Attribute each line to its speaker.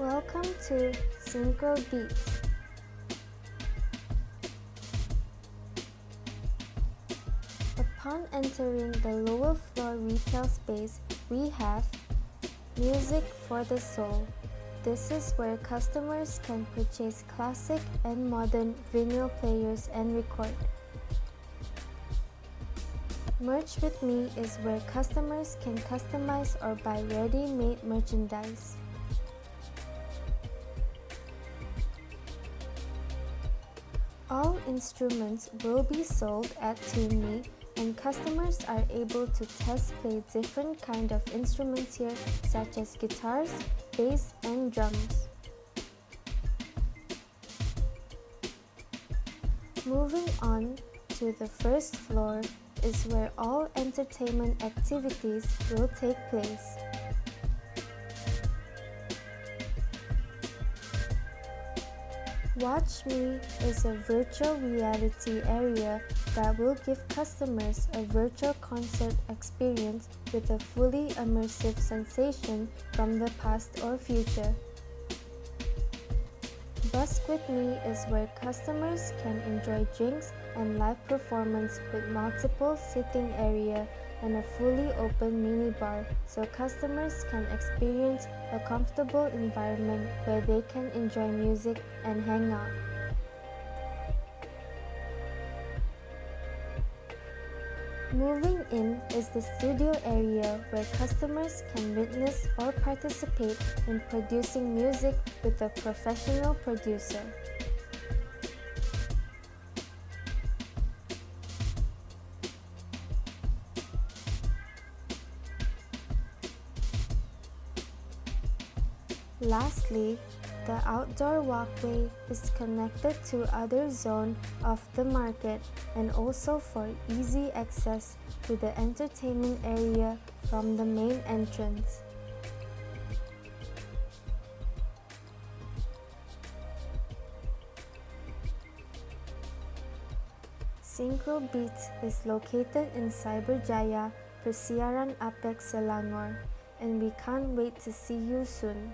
Speaker 1: Welcome to Synchro Beats. Upon entering the lower floor retail space, we have Music for the Soul. This is where customers can purchase classic and modern vinyl players and record. Merch with Me is where customers can customize or buy ready-made merchandise. All instruments will be sold at Ting, and customers are able to test play different kind of instruments here, such as guitars, bass, and drums. Moving on to the first floor is where all entertainment activities will take place. Watch Me is a virtual reality area that will give customers a virtual concert experience with a fully immersive sensation from the past or future. Busk with Me is where customers can enjoy drinks and live performance with multiple seating area and a fully open minibar, so customers can experience a comfortable environment where they can enjoy music and hang out. Moving in is the studio area where customers can witness or participate in producing music with a professional producer. Lastly, the outdoor walkway is connected to other zone of the market and also for easy access to the entertainment area from the main entrance. Synchro Beats is located in Cyberjaya, Persiaran Apex, Selangor, and we can't wait to see you soon.